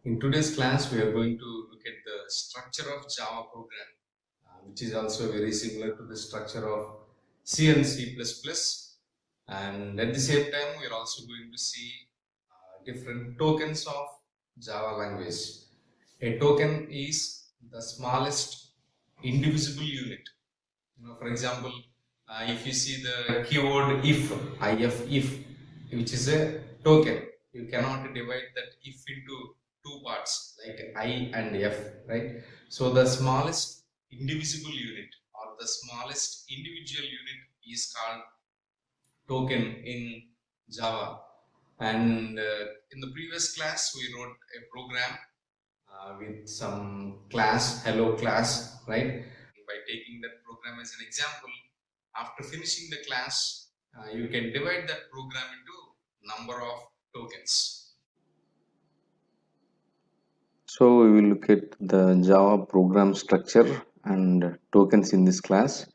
In today's class, we are going to look at the structure of Java program, which is also very similar to the structure of C and C++. And at the same time, we are also going to see different tokens of Java language. A token is the smallest indivisible unit. For example, if you see the keyword if, which is a token, you cannot divide that if into two parts like I and f, right? So the smallest indivisible unit or the smallest individual unit is called token in Java. And in the previous class, we wrote a program with some class, hello class, right? By taking that program as an example, after finishing the class, you can divide that program into number of tokens. So we will look at the Java program structure and tokens in this class.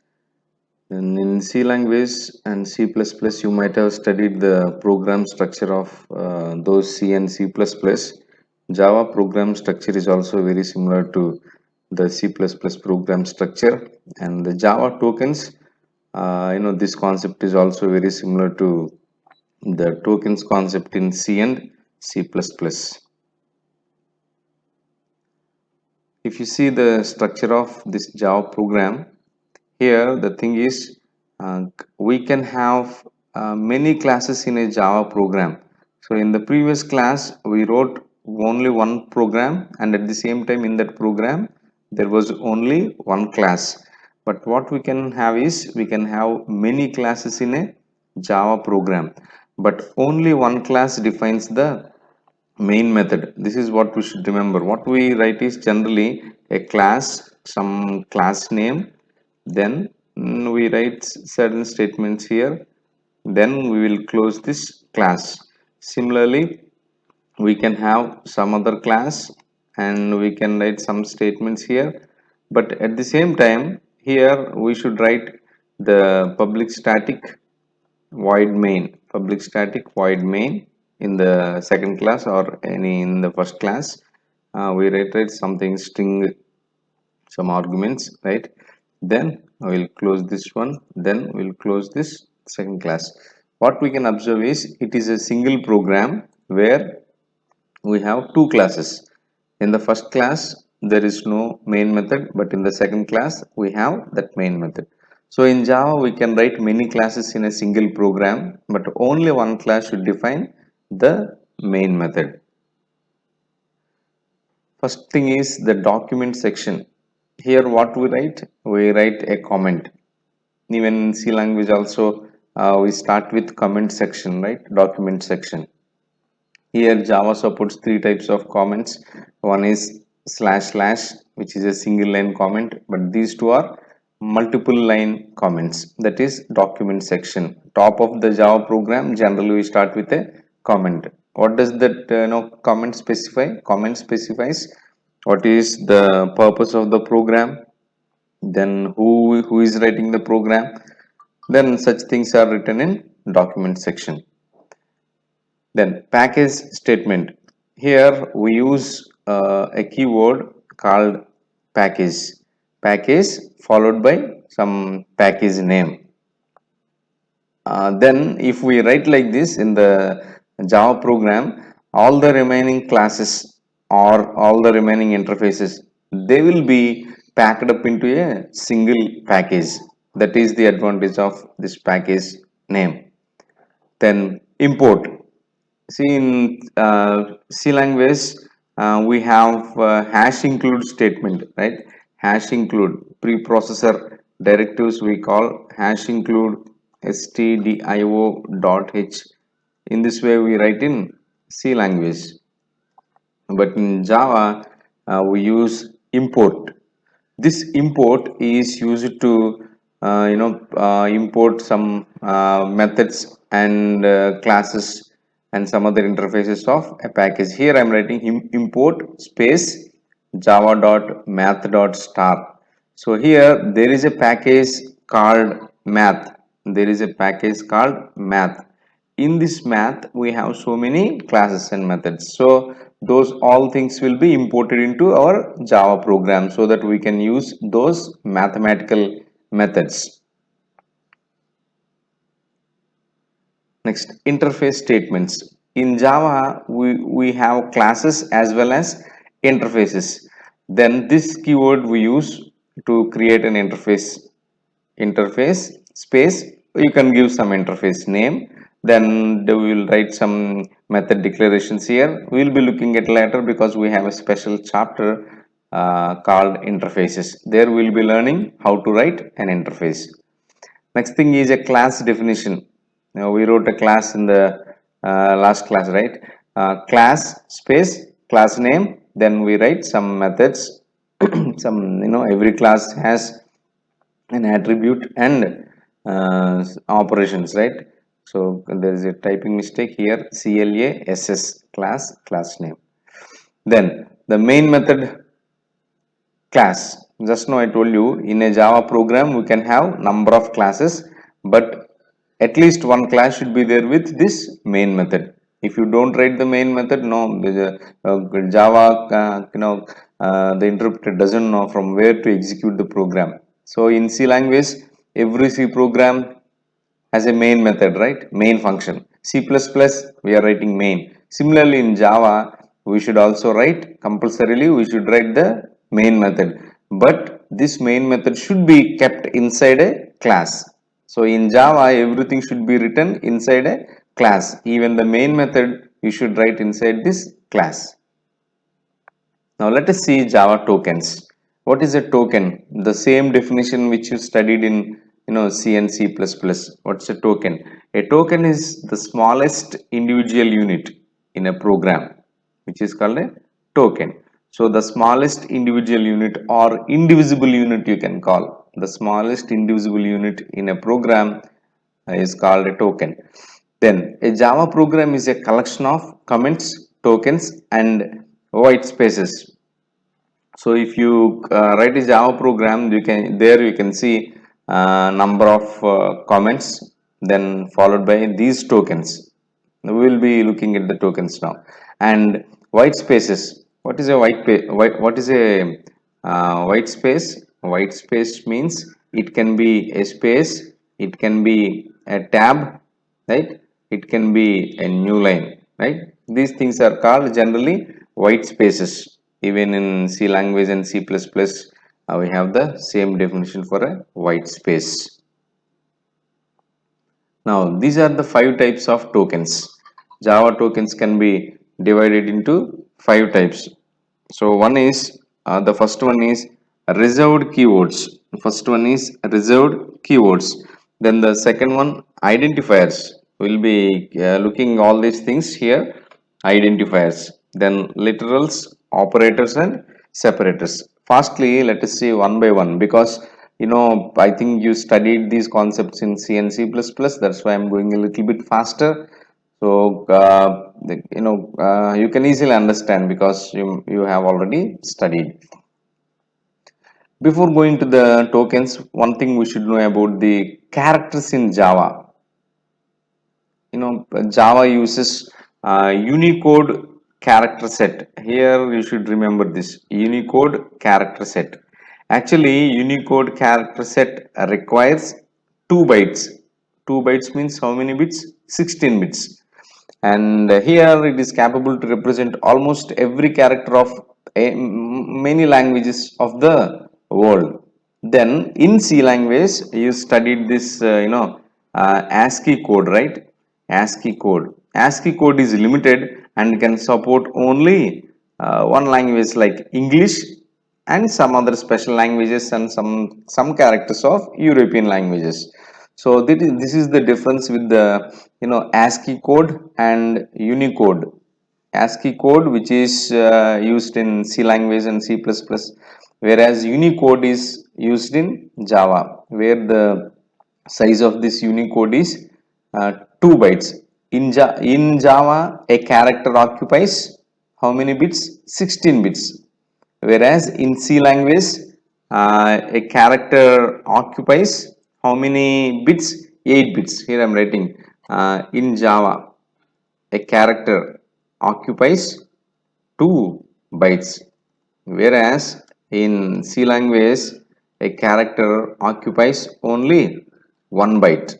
And in C language and C++, you might have studied the program structure of those C and C++. Java program structure is also very similar to the C++ program structure, and the Java tokens. This concept is also very similar to the tokens concept in C and C++. If you see the structure of this Java program, here the thing is we can have many classes in a Java program. So in the previous class we wrote only one program, and at the same time in that program there was only one class. But what we can have is we can have many classes in a Java program, but only one class defines the main method. This is what we should remember. What we write is generally a class, some class name, then we write certain statements here, then we will close this class. Similarly, we can have some other class and we can write some statements here, but at the same time here we should write the public static void main in the second class or any in the first class. We write something string, some arguments, right? Then we'll close this one, then we'll close this second class. What we can observe is it is a single program where we have two classes. In the first class there is no main method, but in the second class we have that main method. So in Java we can write many classes in a single program, but only one class should define the main method. First thing is the document section. Here what we write a comment. Even in C language also we start with comment section, right? Document section. Here Java supports three types of comments. One is slash slash, which is a single line comment, but these two are multiple line comments. That is document section. Top of the Java program, generally we start with a comment. What does that comment specify? Comment specifies what is the purpose of the program, then who is writing the program. Then such things are written in document section. Then package statement. Here we use a keyword called package. Package followed by some package name. Then if we write like this in the Java program, all the remaining classes or all the remaining interfaces, they will be packed up into a single package. That is the advantage of this package name. Then import. See, in C language, we have hash include statement, right? Hash include preprocessor directives we call hash include stdio dot h. In this way, we write in C language. But in Java, we use import. This import is used to import some methods and classes and some other interfaces of a package. Here I am writing import space java.math.star. So here there is a package called math. There is a package called math. In this math we have so many classes and methods. So those all things will be imported into our Java program so that we can use those mathematical methods. Next, interface statements. In Java, we have classes as well as interfaces. Then this keyword we use to create an interface space. You can give some interface name. Then we will write some method declarations here. We will be looking at later because we have a special chapter called interfaces. There we will be learning how to write an interface. Next thing is a class definition. Now we wrote a class in the last class, right? Class space class name. Then we write some methods. Some every class has an attribute and operations, right? So there is a typing mistake here. CLASS class name. Then the main method class. Just now I told you in a Java program we can have number of classes, but at least one class should be there with this main method. If you don't write the main method, no, Java, the interpreter doesn't know from where to execute the program. So in C language, every C program has a main method, right? Main function. C++ we are writing main. Similarly in Java, we should also write compulsorily, we should write the main method. But this main method should be kept inside a class. So in Java, everything should be written inside a class. Even the main method you should write inside this class. Now let us see Java tokens. What is a token? The same definition which you studied in C and C++. What's a token? A token is the smallest individual unit in a program, which is called a token. So the smallest individual unit or indivisible unit you can call. The smallest indivisible unit in a program is called a token. Then a Java program is a collection of comments, tokens and white spaces. So if you write a Java program, you can see number of comments, then followed by these tokens. We will be looking at the tokens now. And white spaces. What is a what is a white space? White space means it can be a space, it can be a tab, right? It can be a new line, right? These things are called generally white spaces. Even in C language and C++, we have the same definition for a white space. Now, these are the 5 types of tokens. Java tokens can be divided into 5 types. So, the first one is reserved keywords. The first one is reserved keywords. Then the second one, identifiers. We'll be looking all these things here. Identifiers. Then literals, operators, and separators. Fastly, let us see one by one because I think you studied these concepts in C and C++. That's why I'm going a little bit faster. So you can easily understand because you have already studied. Before going to the tokens, one thing we should know about the characters in Java. Java uses Unicode character set. Here you should remember this Unicode character set. Actually, Unicode character set requires 2 bytes. 2 bytes means how many bits? 16 bits. And here it is capable to represent almost every character of many languages of the world. Then in C language, you studied this, ASCII code, right? ASCII code. ASCII code is limited and can support only one language like English and some other special languages and some characters of European languages. So this is the difference with the ASCII code and Unicode. ASCII code which is used in C language and C++, whereas Unicode is used in Java, where the size of this Unicode is 2 bytes. In Java, a character occupies how many bits? 16 bits. Whereas in C language, a character occupies how many bits? 8 bits. Here I am writing in Java, a character occupies 2 bytes, whereas in C language a character occupies only 1 byte.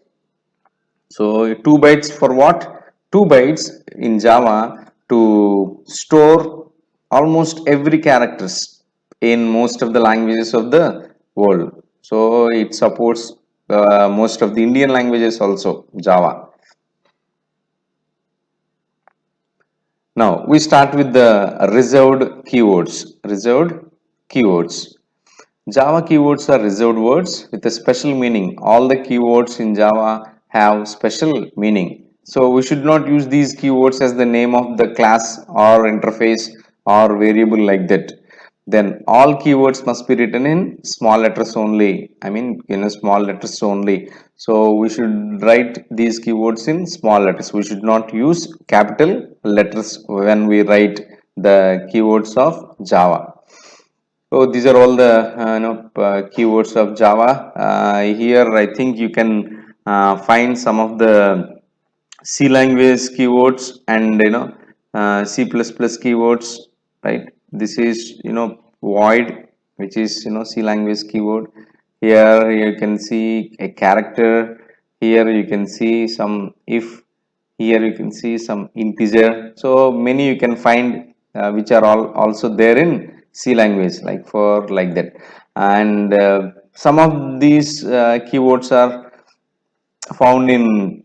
So 2 bytes for what? 2 bytes in Java to store almost every characters in most of the languages of the world. So it supports most of the Indian languages also, Java. Now we start with the reserved keywords. Reserved keywords. Java keywords are reserved words with a special meaning. All the keywords in Java have special meaning. So we should not use these keywords as the name of the class or interface or variable like that. Then all keywords must be written in small letters only. I mean in a small letters only. So we should write these keywords in small letters. We should not use capital letters when we write the keywords of Java. So these are all the keywords of Java. Here I think you can find some of the C language keywords and C++ keywords, right? This is void, which is C language keyword. Here you can see a character. Here you can see some if. Here you can see some integer. So many you can find which are all also there in C language, like for like that. And some of these keywords are found in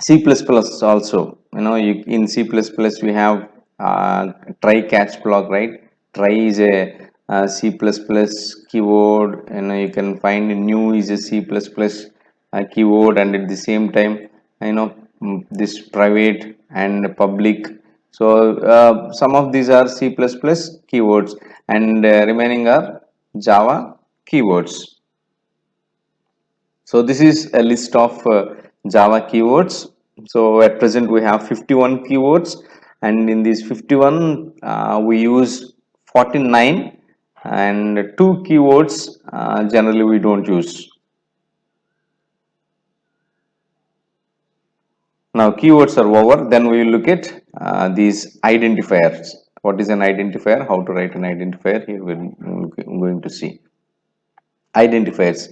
C++ also. In C++ we have try catch block, right? Try is a C++ keyword. You can find new is a C++ keyword, and at the same time, this private and public. So some of these are C++ keywords, and remaining are Java keywords. So this is a list of Java keywords. So at present we have 51 keywords, and in these 51 we use 49, and 2 keywords generally we don't use. Now keywords are over, then we will look at these identifiers. What is an identifier? How to write an identifier? Here we're going to see identifiers.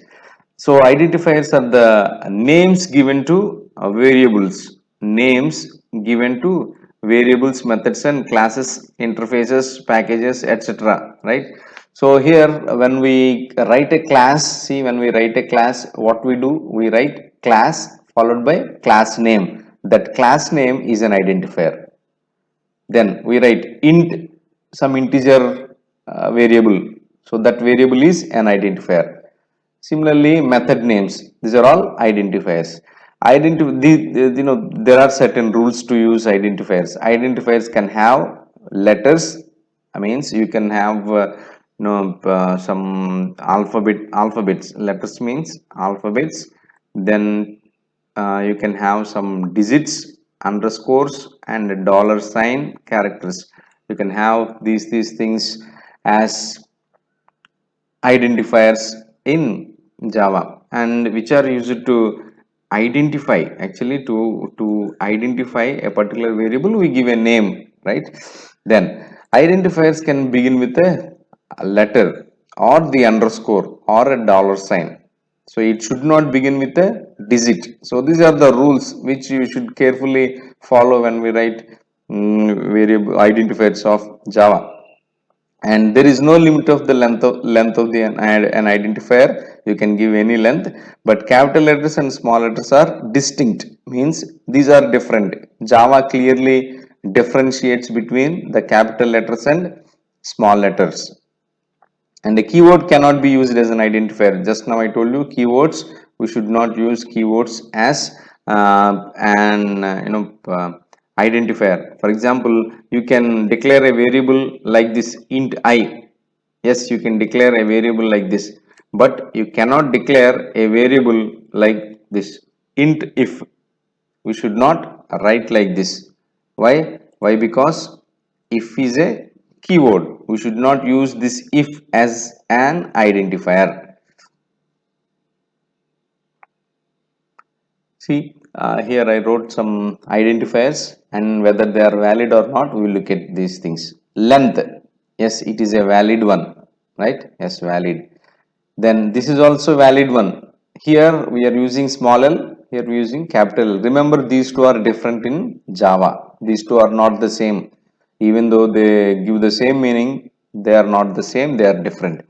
So identifiers are the names given to variables, names given to variables, methods and classes, interfaces, packages, etc. Right? So here when we write a class, see, when we write a class, what we do? We write class followed by class name. That class name is an identifier. Then we write int, some integer variable. So that variable is an identifier. Similarly, method names, these are all identifiers. There are certain rules to use identifiers. Identifiers can have letters. I means you can have some alphabets. Letters means alphabets. Then you can have some digits, underscores, and dollar sign characters. You can have these things as identifiers in Java, and which are used to identify, actually to identify a particular variable we give a name, right? Then identifiers can begin with a letter or the underscore or a dollar sign. So it should not begin with a digit. So these are the rules which you should carefully follow when we write variable identifiers of Java. And there is no limit of the length of the an identifier. You can give any length, but capital letters and small letters are distinct, means these are different. Java clearly differentiates between the capital letters and small letters. And the keyword cannot be used as an identifier. Just now I told you keywords, we should not use keywords as an identifier. For example, you can declare a variable like this int I. Yes, you can declare a variable like this, but you cannot declare a variable like this int if. We should not write like this. Why? Because if is a keyword, we should not use this if as an identifier. See, here I wrote some identifiers, and whether they are valid or not, we will look at these things. Length, yes, it is a valid one, right? Yes, valid. Then this is also valid one. Here we are using small l, here we are using capital L. Remember, these two are different in Java. These two are not the same. Even though they give the same meaning, they are not the same, they are different.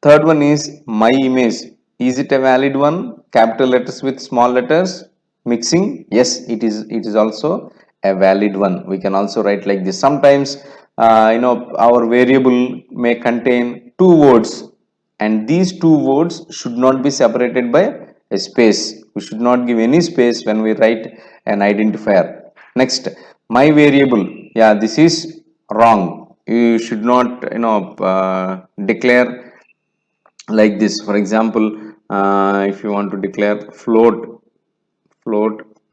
Third one is my image. Is it a valid one? Capital letters with small letters mixing. Yes, it is. It is also a valid one. We can also write like this. Sometimes, our variable may contain two words, and these two words should not be separated by a space. We should not give any space when we write an identifier. Next, my variable. Yeah, this is wrong. You should not, declare like this. For example, if you want to declare float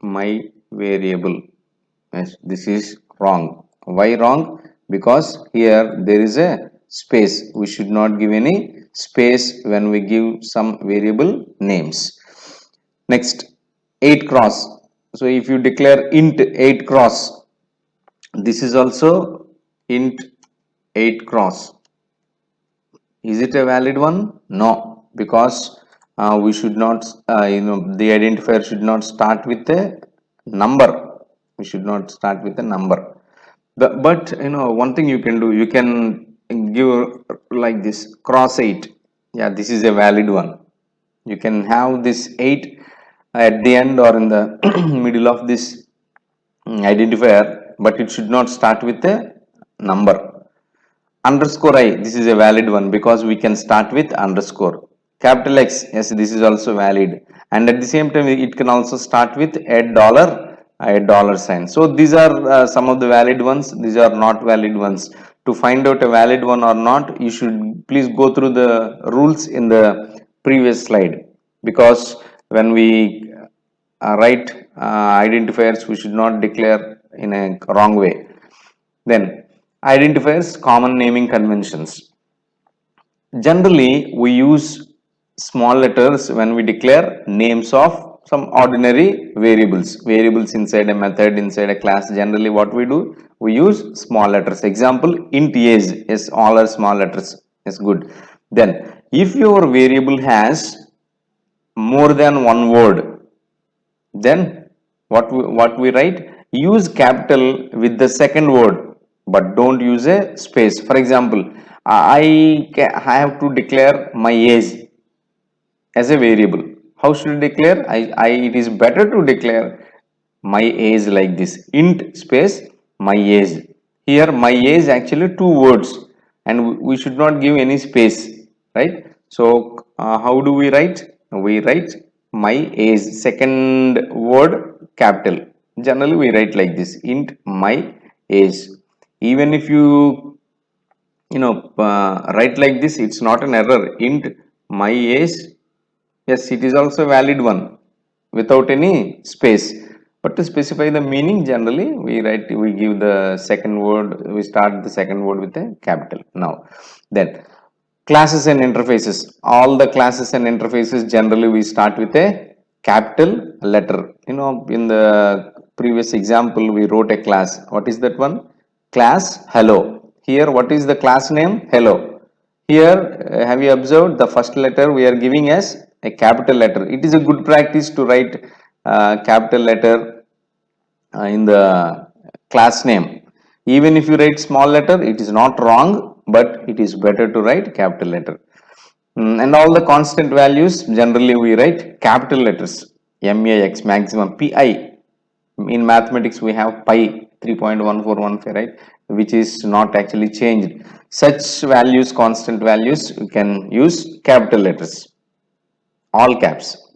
my variable, yes, this is wrong. Why wrong? Because here there is a space. We should not give any space when we give some variable names. Next, 8 cross. So if you declare int 8 cross, this is also int 8 cross. Is it a valid one? No, because we should not, the identifier should not start with a number. We should not start with a number. But one thing you can do, you can give like this cross 8. Yeah, this is a valid one. You can have this 8 at the end or in the middle of this identifier, but it should not start with a number. Underscore I, this is a valid one because we can start with underscore. Capital X, yes, this is also valid. And at the same time, it can also start with a dollar sign. So these are some of the valid ones. These are not valid ones. To find out a valid one or not, you should please go through the rules in the previous slide. Because when we write identifiers, we should not declare in a wrong way. Then, identifiers, common naming conventions. Generally, we use small letters when we declare names of some ordinary variables. Variables inside a method, inside a class. Generally, what we do, we use small letters. Example, int age. Yes, all are small letters. Yes, good. Then, if your variable has more than one word, then what we write, use capital with the second word, but don't use a space. For example, I have to declare my age as a variable. How should I declare? It is better to declare my age like this, int space my age. Here my age actually two words, and we should not give any space, right? So how do we write? We write my age, second word capital. Generally we write like this, int my age. Even if you write like this, it's not an error. Int my age, yes, it is also a valid one without any space. But to specify the meaning, generally we give the second word, we start the second word with a capital. Now, then classes and interfaces. All the classes and interfaces, generally we start with a capital letter. In the previous example, we wrote a class. What is that one? Class hello. Here, what is the class name? Hello. Here, have you observed the first letter we are giving as a capital letter? It is a good practice to write capital letter in the class name. Even if you write small letter, it is not wrong, but it is better to write capital letter. And all the constant values, generally we write capital letters. MAX, maximum. PI, in mathematics we have pi 3.1415, right, which is not actually changed. Such values, constant values, you can use capital letters, all caps.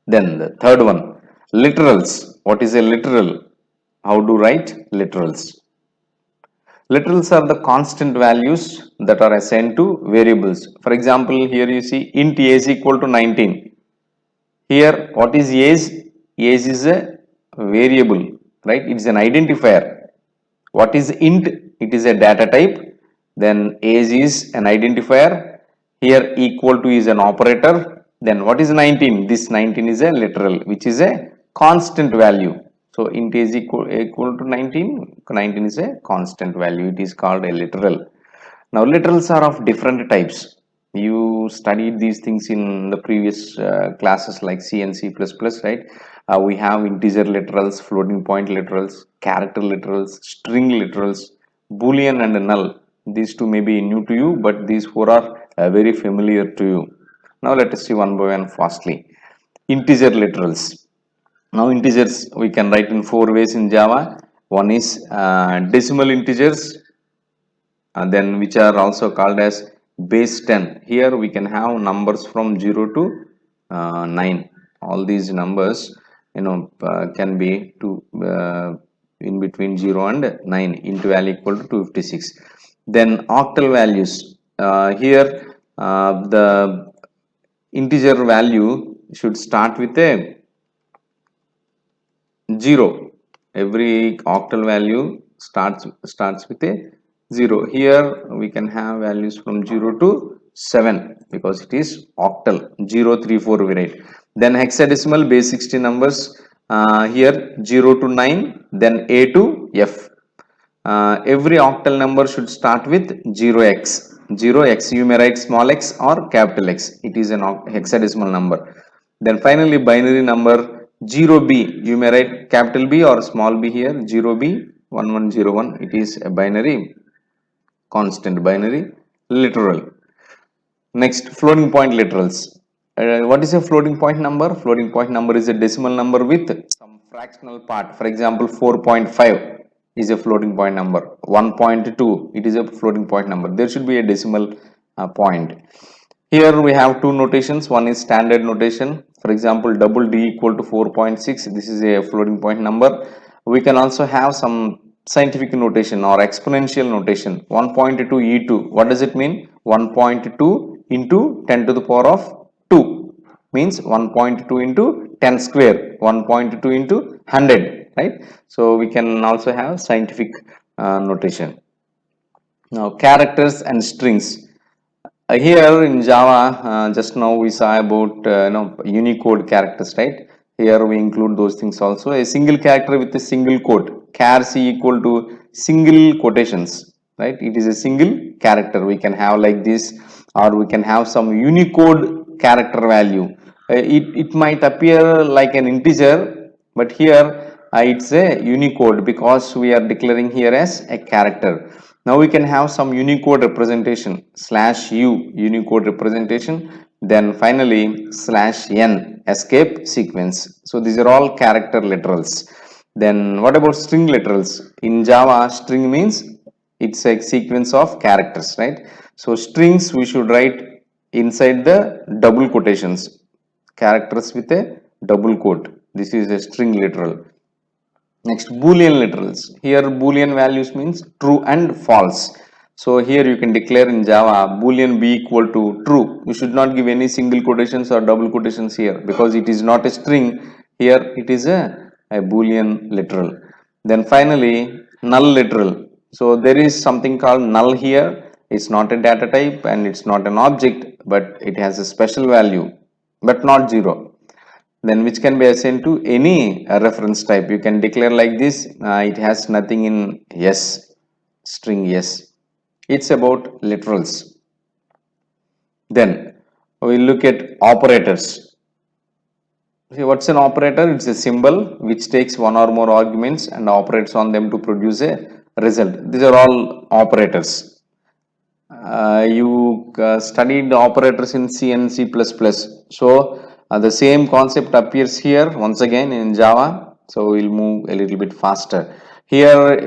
Then the third one, literals. What is a literal? How to write literals? Literals are the constant values that are assigned to variables. For example, here you see int age equal to 19. Here, what is age? Age is a variable, right? It's an identifier. What is int? It is a data type. Then age is an identifier. Here, equal to is an operator. Then what is 19? This 19 is a literal, which is a constant value. So int is equal to 19. 19 is a constant value. It is called a literal. Now literals are of different types. You studied these things in the previous classes like C and C++, right? We have integer literals, floating point literals, character literals, string literals, boolean and null. These two may be new to you, but these four are very familiar to you. Now let us see one by one fastly. Integer literals. Now integers we can write in four ways in Java. One is decimal integers, and then which are also called as base 10. Here we can have numbers from 0 to 9. All these numbers can be to in between 0 and 9 into value equal to 256. Then octal values. Here the integer value should start with a 0. Every octal value starts with a 0. Here we can have values from 0 to 7 because it is octal. 0 3 4 we write. Then hexadecimal base 60 numbers. Here 0 to 9, then A to F. Every octal number should start with 0x. 0x, you may write small x or capital X. It is an hexadecimal number. Then finally binary number 0b, you may write capital B or small b here. 0b 1101, it is a binary constant, binary literal. Next, floating point literals. What is a floating point number? Floating point number is a decimal number with some fractional part. For example, 4.5 is a floating point number. 1.2, it is a floating point number. There should be a decimal point. Here we have two notations. One is standard notation. For example, double D equal to 4.6. This is a floating point number. We can also have some scientific notation or exponential notation. 1.2 e2. What does it mean? 1.2 into 10 to the power of 2 means 1.2 into 10 square. 1.2 into 100, right? So we can also have scientific notation. Now characters and strings. Here in Java, just now we saw about Unicode characters, right? Here we include those things also. A single character with a single quote, char c equal to single quotations, right? It is a single character. We can have like this, or we can have some Unicode character value. It might appear like an integer, but here it's a Unicode because we are declaring here as a character. Now we can have some Unicode representation, /u Unicode representation, then finally /n escape sequence. So these are all character literals. Then what about string literals? In Java, string means it's a sequence of characters, right? So strings we should write inside the double quotations, characters with a double quote. This is a string literal. Next, Boolean literals. Here Boolean values means true and false. So here you can declare in Java Boolean be equal to true. You should not give any single quotations or double quotations here because it is not a string. Here it is a Boolean literal. Then finally null literal. So there is something called null here. It's not a data type and it's not an object, but it has a special value, but not zero. Then which can be assigned to any reference type. You can declare like this. It has nothing in yes, string yes. It's about literals. Then we look at operators. See, what's an operator? It's a symbol which takes one or more arguments and operates on them to produce a result. These are all operators. You studied the operators in C and C++. So the same concept appears here once again in Java. So we'll move a little bit faster. Here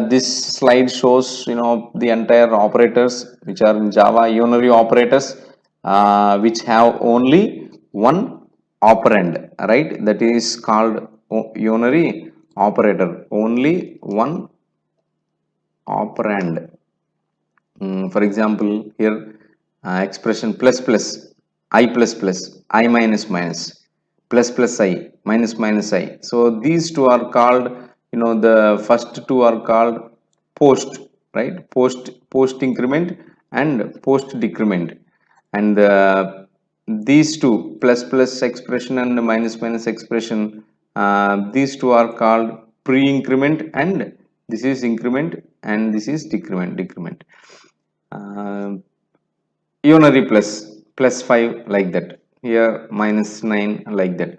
this slide shows the entire operators which are in Java, unary operators which have only one operand, right? That is called unary operator. Only one operand. For example, here expression plus plus, I plus plus, I minus minus, plus plus I, minus minus I. So these two are called, the first two are called post, right? Post increment and post decrement. And these two plus plus expression and minus minus expression, These two are called pre-increment, and this is increment, and this is decrement. Uh, Unary plus 5 like that. Here minus 9 like that.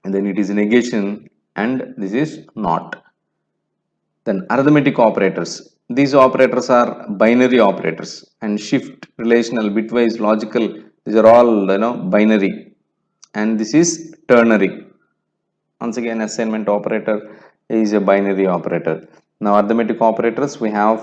And then it is negation, and this is not. Then arithmetic operators. These operators are binary operators, and shift, relational, bitwise, logical. These are all binary, and this is ternary. Once again, assignment operator is a binary operator. Now, arithmetic operators, we have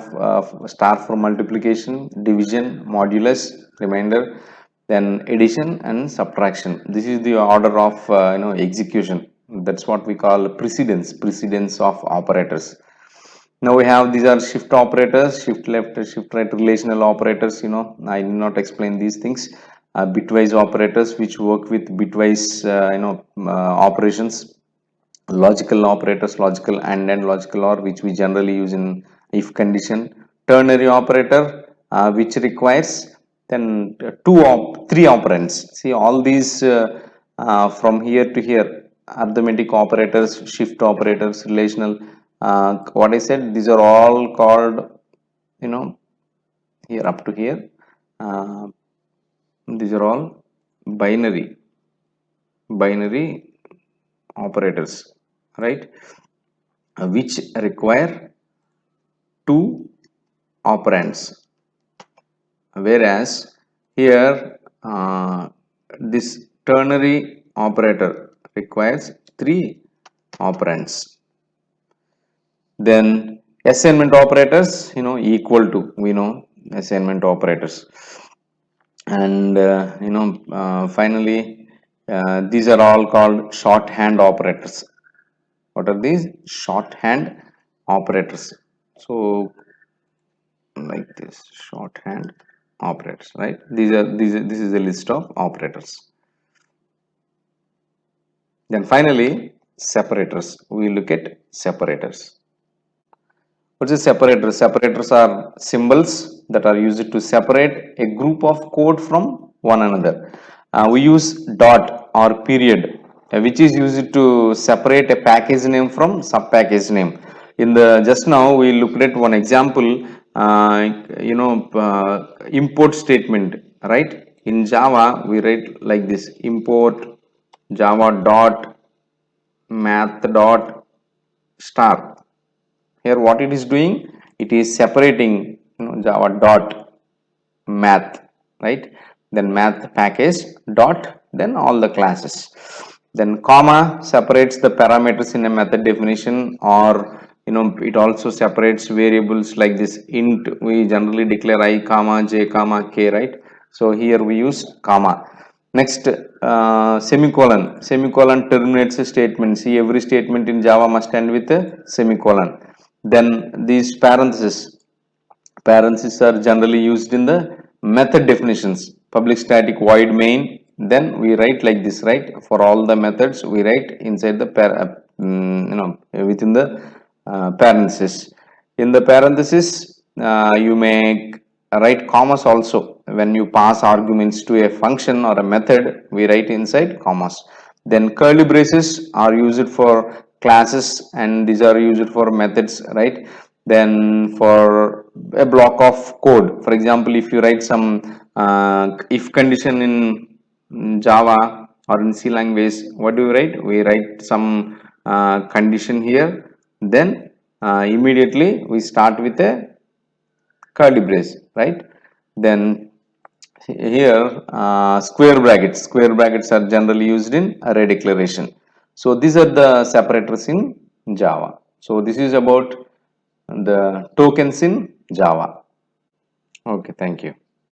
star for multiplication, division, modulus, remainder, then addition and subtraction. This is the order of execution. That's what we call precedence of operators. Now we have, these are shift operators, shift left, shift right, relational operators. I did not explain these things. Bitwise operators, which work with bitwise operations. Logical operators, logical and logical or, which we generally use in if condition. Ternary operator, which requires then three operands. See, all these from here to here, arithmetic operators, shift operators, relational, what I said, these are all called, here up to here, uh, these are all binary operators, right? Which require two operands, whereas here this ternary operator requires three operands. Then assignment operators, equal to, we know assignment operators. And finally, these are all called shorthand operators. What are these? Shorthand operators. So like this, shorthand operators, right? This is a list of operators. Then finally, separators. We look at separators. What is separators? Separators are symbols that are used to separate a group of code from one another. We use dot or period, which is used to separate a package name from sub package name. In the just now we looked at one example, import statement, right? In Java we write like this: import java dot math dot star. Here what it is doing, it is separating java dot math, right? Then math package dot, then all the classes. Then comma separates the parameters in a method definition, or it also separates variables like this. Int, we generally declare I comma j comma k, right? So here we use comma. Next, semicolon terminates a statement. See, every statement in Java must end with a semicolon. Then these parentheses are generally used in the method definitions. Public static void main, then we write like this, right? For all the methods we write inside the within the parentheses. In the parentheses, you may write commas also. When you pass arguments to a function or a method, we write inside commas. Then curly braces are used for classes, and these are used for methods, right? Then for a block of code, for example, if you write some if condition in Java or in C language, what do we write? We write some condition here, then immediately we start with a curly brace, right? Then here square brackets are generally used in array declaration. So these are the separators in Java. So this is about the tokens in Java. Okay, thank you.